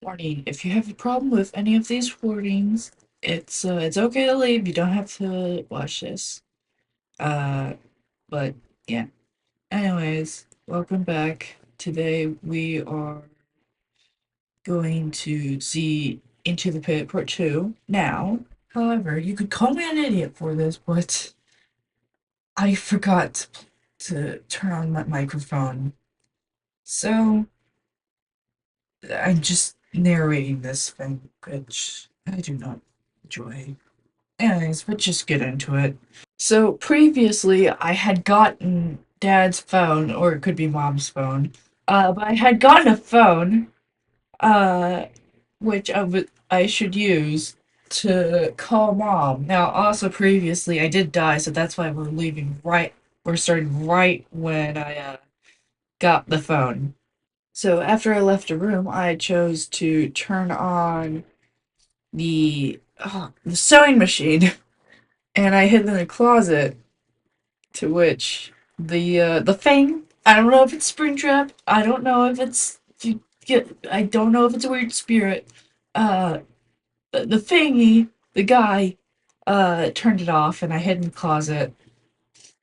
Warning, if you have a problem with any of these warnings, it's okay to leave. You don't have to watch this. Uh, but yeah. Anyways, welcome back. Today we are going to see Into the Pit Part 2. Now, however, you could call me an idiot for this, but I forgot to turn on my microphone. So, I'm just narrating this thing, which I do not enjoy. Anyways, let's just get into it. So previously, I had gotten dad's phone, or it could be mom's phone. But I had gotten a phone, uh, which I should use to call mom. Now, also previously, I did die, so that's why we're leaving right. We're starting right when I got the phone. So after I left the room, I chose to turn on the sewing machine, and I hid in the closet. To which the thing, I don't know if it's Springtrap. I don't know if it's I don't know if it's a weird spirit. Uh, the thingy, the guy, turned it off, and I hid in the closet.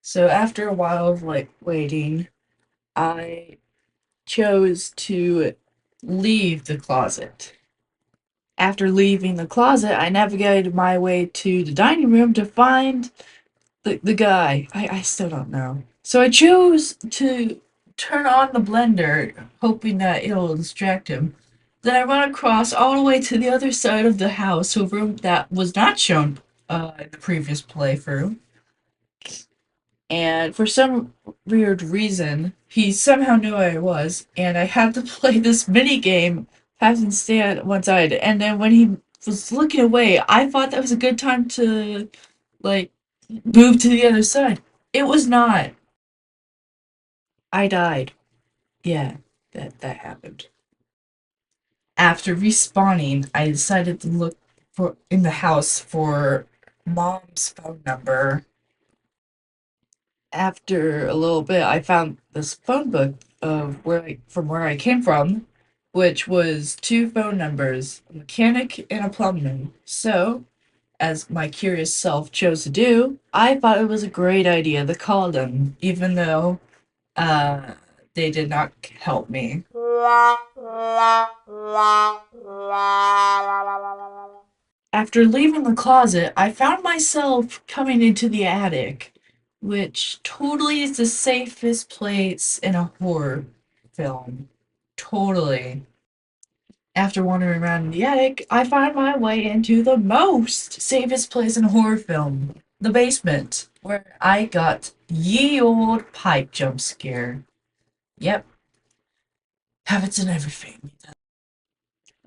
So after a while of like waiting, I chose to leave the closet. After leaving the closet, I navigated my way to the dining room to find the guy. I still don't know. So I chose to turn on the blender, hoping that it'll distract him. Then I run across all the way to the other side of the house, a room that was not shown in the previous playthrough. And for some weird reason, he somehow knew where I was, and I had to play this mini game, having to stay on one side. And then when he was looking away, I thought that was a good time to like move to the other side. It was not. I died. Yeah, that happened. After respawning, I decided to look for in the house for mom's phone number. After a little bit, I found this phone book of from where I came from, which was two phone numbers, a mechanic and a plumber. So, as my curious self chose to do, I thought it was a great idea to call them, even though Uh, they did not help me. After leaving the closet, I found myself coming into the attic, which totally is the safest place in a horror film. Totally. After wandering around in the attic, I find my way into the most safest place in a horror film, the basement, where I got ye old pipe jump scare. Yep, habits and everything.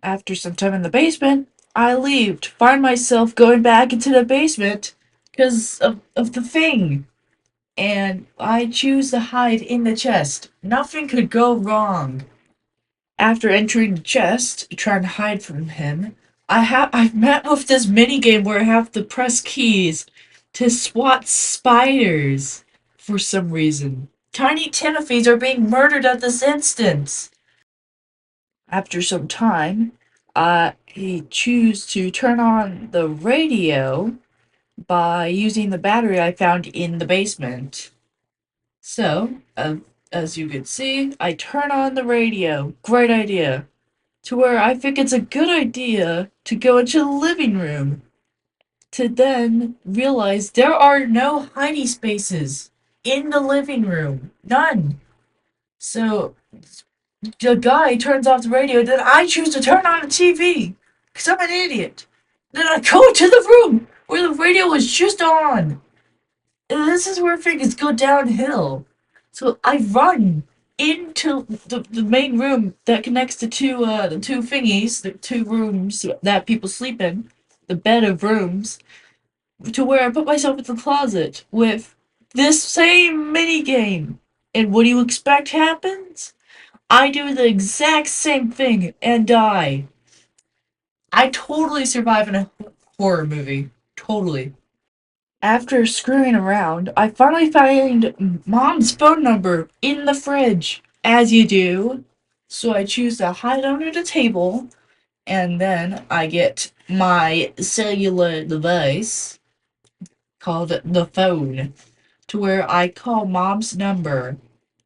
After some time in the basement, I leave to find myself going back into the basement because of the thing. And I choose to hide in the chest. Nothing could go wrong. After entering the chest, trying to hide from him, I've met with this mini game where I have to press keys to swat spiders for some reason. Tiny Timothy's are being murdered at this instance. After some time, he chose to turn on the radio by using the battery I found in the basement. So, as you can see, I turn on the radio. Great idea. To where I think it's a good idea to go into the living room. To then realize there are no hiding spaces in the living room. None. So the guy turns off the radio, then I choose to turn on the TV because I'm an idiot. Then I go to the room where the radio was just on. And this is where things go downhill. So I run into the main room that connects the two thingies, the two rooms that people sleep in, the bed of rooms, to where I put myself in the closet with this same mini game. And what do you expect happens? I do the exact same thing and die. I totally survive in a horror movie. Totally. After screwing around, I finally find mom's phone number in the fridge, as you do. So I choose to hide under the table And then I get my cellular device called the phone, to where I call mom's number.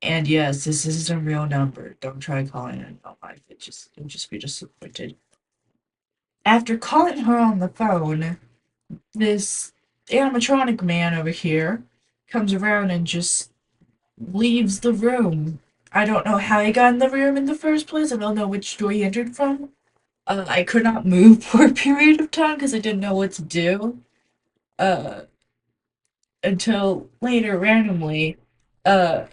And yes, this is a real number. Don't try calling it in real life. You'll just be disappointed. After calling her on the phone, this animatronic man over here comes around and just leaves the room. I don't know how he got in the room in the first place. I don't know which door he entered from. I could not move for a period of time because I didn't know what to do. Uh, until later, randomly, uh,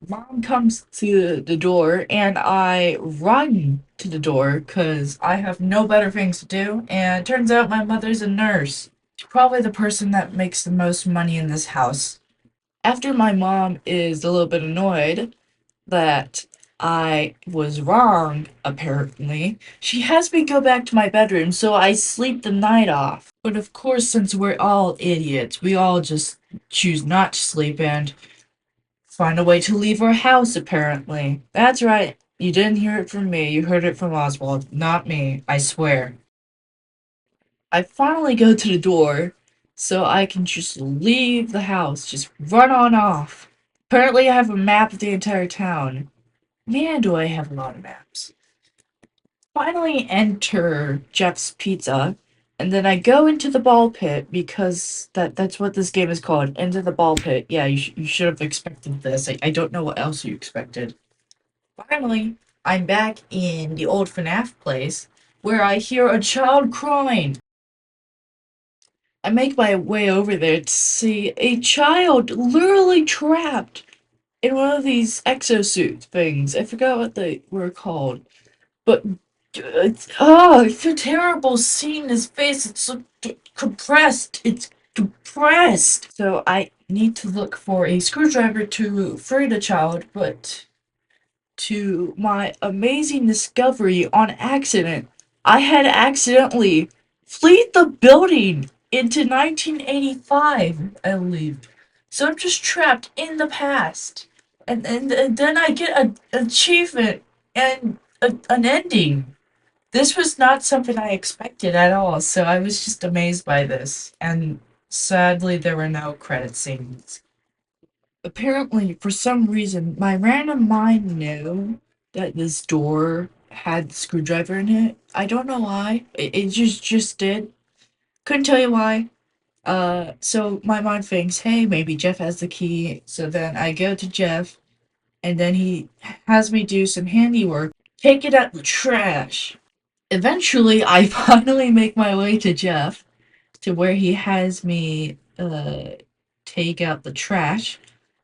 mom comes to the door and I run to the door because I have no better things to do. And it turns out my mother's a nurse. She's probably the person that makes the most money in this house. After my mom is a little bit annoyed that I was wrong, apparently, she has me go back to my bedroom so I sleep the night off. But of course, since we're all idiots, we all just choose not to sleep and find a way to leave our house, apparently. That's right. You didn't hear it from me. You heard it from Oswald, not me, I swear. I finally go to the door so I can just leave the house, just run on off. Apparently, I have a map of the entire town. Man, do I have a lot of maps. Finally enter Jeff's Pizza, and then I go into the ball pit because that's what this game is called, Into the Ball Pit. Yeah, you should have expected this. I don't know what else you expected. Finally, I'm back in the old FNaF place, where I hear a child crying. I make my way over there to see a child literally trapped in one of these exosuit things. I forgot what they were called. But it's a terrible seeing his face. It's so compressed. It's compressed. So I need to look for a screwdriver to free the child, but to my amazing discovery on accident, I had accidentally fled the building into 1985, I believe. So I'm just trapped in the past. And then I get an achievement and an ending. This was not something I expected at all, so I was just amazed by this. And sadly, there were no credit scenes. Apparently, for some reason, my random mind knew that this door had the screwdriver in it. I don't know why. It just did. Couldn't tell you why. So my mind thinks, hey, maybe Jeff has the key. So then I go to Jeff, and then he has me do some handiwork, take it out the trash. Eventually, I finally make my way to Jeff, to where he has me take out the trash.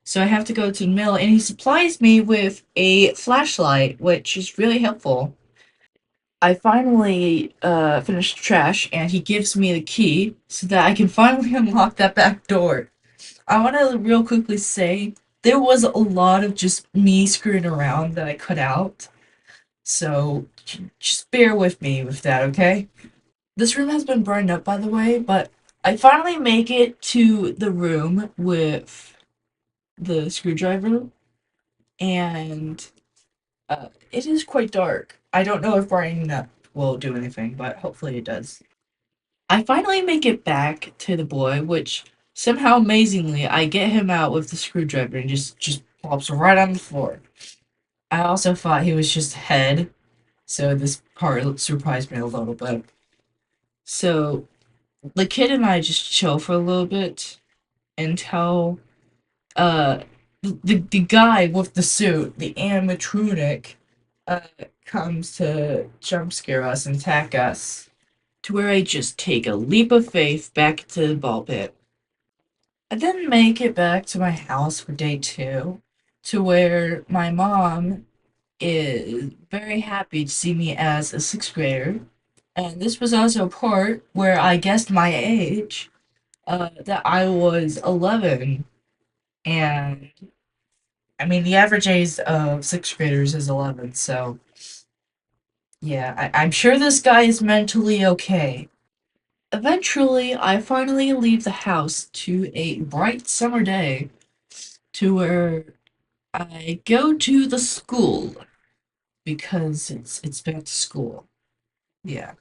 So I have to go to the mill, and he supplies me with a flashlight, which is really helpful. I finally finish the trash, and he gives me the key so that I can finally unlock that back door. I want to real quickly say there was a lot of just me screwing around that I cut out. So just bear with me with that, okay? This room has been burned up, by the way, but I finally make it to the room with the screwdriver, and it is quite dark. I don't know if brighting up will do anything, but hopefully it does. I finally make it back to the boy, which somehow amazingly I get him out with the screwdriver and just plops right on the floor. I also thought he was just head, so this part surprised me a little bit. So the kid and I just chill for a little bit until uh the guy with the suit, the animatronic, uh comes to jump scare us and attack us. To where I just take a leap of faith back to the ball pit. I then make it back to my house for day two, to where my mom is very happy to see me as a sixth grader. And this was also a part where I guessed my age, that I was 11. And I mean, the average age of sixth graders is 11, so yeah, I'm sure this guy is mentally okay. Eventually, I finally leave the house to a bright summer day, to where I go to the school because it's back to school. Yeah,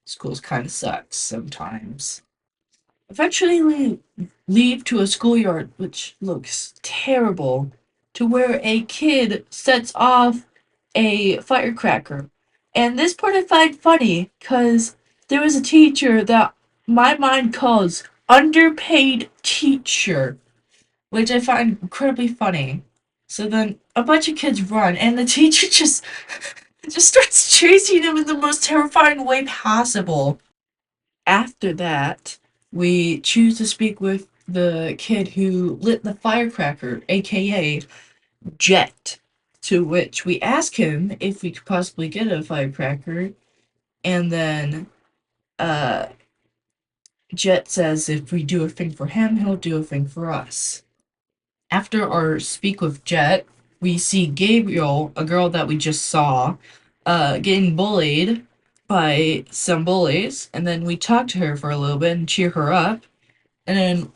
schools kind of sucks sometimes. Eventually, we leave to a schoolyard which looks terrible, to where a kid sets off a firecracker. And this part I find funny because there was a teacher that my mind calls underpaid teacher, which I find incredibly funny. So then a bunch of kids run, and the teacher just starts chasing them in the most terrifying way possible. After that, we choose to speak with the kid who lit the firecracker, aka Jet, to which we ask him if we could possibly get a firecracker, and then uh, Jet says if we do a thing for him, he'll do a thing for us. After our speak with Jet, we see Gabriel, a girl that we just saw, getting bullied by some bullies, and then we talk to her for a little bit and cheer her up. And then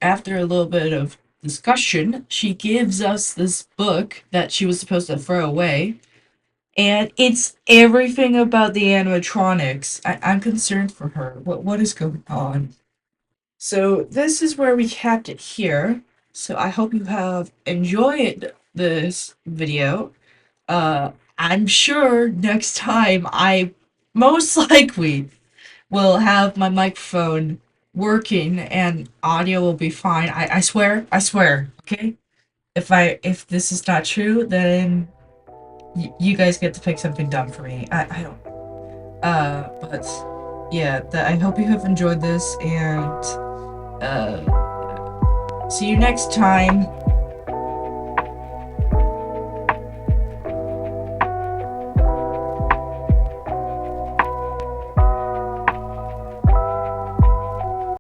after a little bit of discussion, she gives us this book that she was supposed to throw away. And it's everything about the animatronics. I'm concerned for her. What is going on? So this is where we capped it here. So I hope you have enjoyed this video. I'm sure next time I most likely will have my microphone working and audio will be fine. I swear, okay? If this is not true, then you guys get to pick something dumb for me. I don't. But yeah, I hope you have enjoyed this and see you next time.